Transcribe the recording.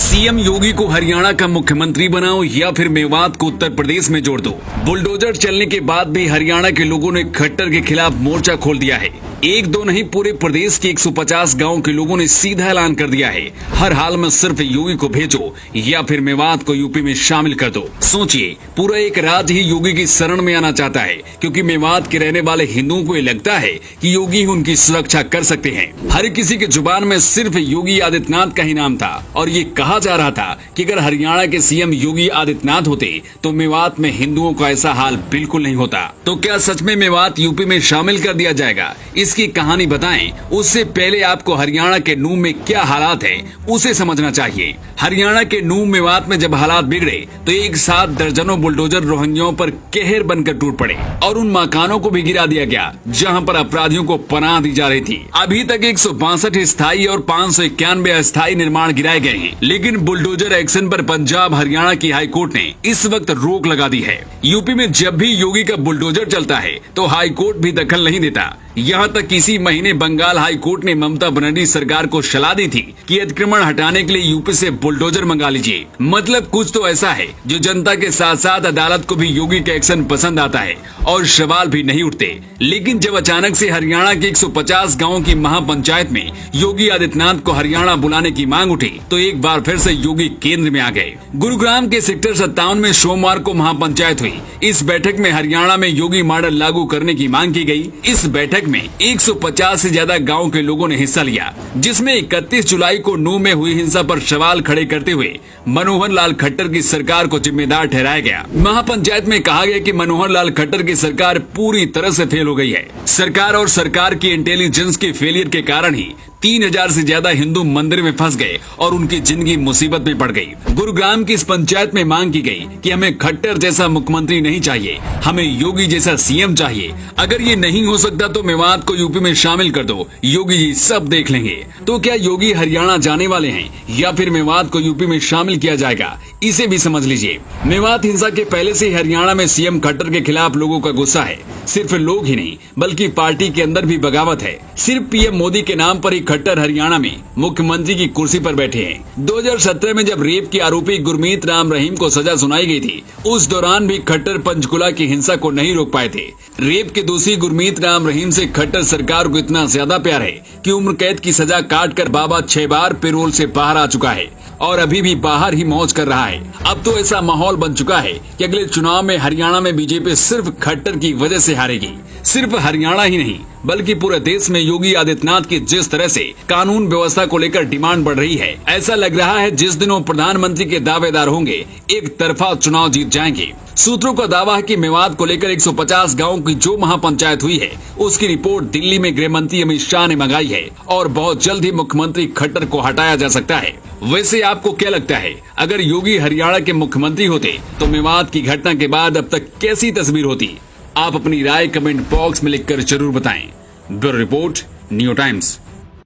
CM योगी को हरियाणा का मुख्यमंत्री बनाओ या फिर मेवात को उत्तर प्रदेश में जोड़ दो। बुलडोजर चलने के बाद भी हरियाणा के लोगों ने खट्टर के खिलाफ मोर्चा खोल दिया है। एक दो नहीं, पूरे प्रदेश के 150 गांव के लोगों ने सीधा ऐलान कर दिया है, हर हाल में सिर्फ योगी को भेजो या फिर मेवात को यूपी में शामिल कर दो। सोचिए, पूरा एक राज्य ही योगी की शरण में आना चाहता है, क्योंकि मेवात के रहने वाले हिंदुओं को ये लगता है कि योगी ही उनकी सुरक्षा कर सकते हैं। हर किसी की जुबान में सिर्फ योगी आदित्यनाथ का ही नाम था और ये कहा जा रहा था कि अगर हरियाणा के सीएम योगी आदित्यनाथ होते तो मेवात में हिंदुओं का ऐसा हाल बिल्कुल नहीं होता। तो क्या सच में मेवात यूपी में शामिल कर दिया जाएगा? इसकी कहानी बताएं, उससे पहले आपको हरियाणा के नूह में क्या हालात है उसे समझना चाहिए। हरियाणा के नूह मेवात में जब हालात बिगड़े तो एक साथ दर्जनों बुलडोजर रोहिंग्याओं पर कहर बनकर टूट पड़े और उन मकानों को भी गिरा दिया गया जहां पर अपराधियों को पनाह दी जा रही थी। अभी तक 162 स्थायी और 591 अस्थायी निर्माण गिराए गए हैं, लेकिन बुलडोजर एक्शन पर पंजाब हरियाणा की हाई कोर्ट ने इस वक्त रोक लगा दी है। यूपी में जब भी योगी का बुलडोजर चलता है तो हाई कोर्ट भी दखल नहीं देता। यहाँ तक इसी महीने बंगाल हाई कोर्ट ने ममता बनर्जी सरकार को सलाह दी थी कि अतिक्रमण हटाने के लिए यूपी से बुलडोजर मंगा लीजिए। मतलब कुछ तो ऐसा है जो जनता के साथ साथ अदालत को भी योगी का एक्शन पसंद आता है और सवाल भी नहीं उठते। लेकिन जब अचानक से हरियाणा के 150 गाँव की महापंचायत में योगी आदित्यनाथ को हरियाणा बुलाने की मांग उठी तो एक बार फिर से योगी केंद्र में आ गए। गुरुग्राम के सेक्टर 57 में सोमवार को महापंचायत हुई। इस बैठक में हरियाणा में योगी मॉडल लागू करने की मांग की गई। इस बैठक में 150 से ज्यादा गांव के लोगों ने हिस्सा लिया, जिसमें 31 जुलाई को नूह में हुई हिंसा पर सवाल खड़े करते हुए मनोहर लाल खट्टर की सरकार को जिम्मेदार ठहराया गया। महापंचायत में कहा गया कि मनोहर लाल खट्टर की सरकार पूरी तरह से फेल हो गई है। सरकार और सरकार की इंटेलिजेंस के फेलियर के कारण ही 3000 से ज्यादा हिंदू मंदिर में फंस गए और उनकी जिंदगी मुसीबत में पड़ गई। गुरुग्राम की इस पंचायत में मांग की गई कि हमें खट्टर जैसा मुख्यमंत्री नहीं चाहिए, हमें योगी जैसा सीएम चाहिए। अगर ये नहीं हो सकता तो मेवात को यूपी में शामिल कर दो, योगी जी सब देख लेंगे। तो क्या योगी हरियाणा जाने वाले हैं या फिर मेवात को यूपी में शामिल किया जाएगा, इसे भी समझ लीजिए। मेवात हिंसा के पहले से हरियाणा में सीएम खट्टर के खिलाफ लोगों का गुस्सा है। सिर्फ लोग ही नहीं बल्कि पार्टी के अंदर भी बगावत है। सिर्फ पीएम मोदी के नाम पर ही खट्टर हरियाणा में मुख्यमंत्री की कुर्सी पर बैठे हैं। 2017 में जब रेप के आरोपी गुरमीत राम रहीम को सजा सुनाई गई थी, उस दौरान भी खट्टर पंचकुला की हिंसा को नहीं रोक पाए थे। रेप के दोषी गुरमीत राम रहीम से खट्टर सरकार को इतना ज्यादा प्यार है कि उम्र कैद की सजा काट कर बाबा 6 बार पैरोल से बाहर आ चुका है और अभी भी बाहर ही मौज कर रहा है। अब तो ऐसा माहौल बन चुका है कि अगले चुनाव में हरियाणा में बीजेपी सिर्फ खट्टर की वजह से हारेगी। सिर्फ हरियाणा ही नहीं बल्कि पूरे देश में योगी आदित्यनाथ की जिस तरह से कानून व्यवस्था को लेकर डिमांड बढ़ रही है, ऐसा लग रहा है जिस दिन वो प्रधानमंत्री के दावेदार होंगे एक तरफा चुनाव जीत जाएंगे। सूत्रों का दावा है कि मेवात को लेकर 150 गाँव की जो महापंचायत हुई है उसकी रिपोर्ट दिल्ली में गृह मंत्री अमित शाह ने मंगाई है और बहुत जल्द ही मुख्यमंत्री खट्टर को हटाया जा सकता है। वैसे आपको क्या लगता है, अगर योगी हरियाणा के मुख्यमंत्री होते तो मेवात की घटना के बाद अब तक कैसी तस्वीर होती? आप अपनी राय कमेंट बॉक्स में लिखकर जरूर बताएं। Bureau report, new times.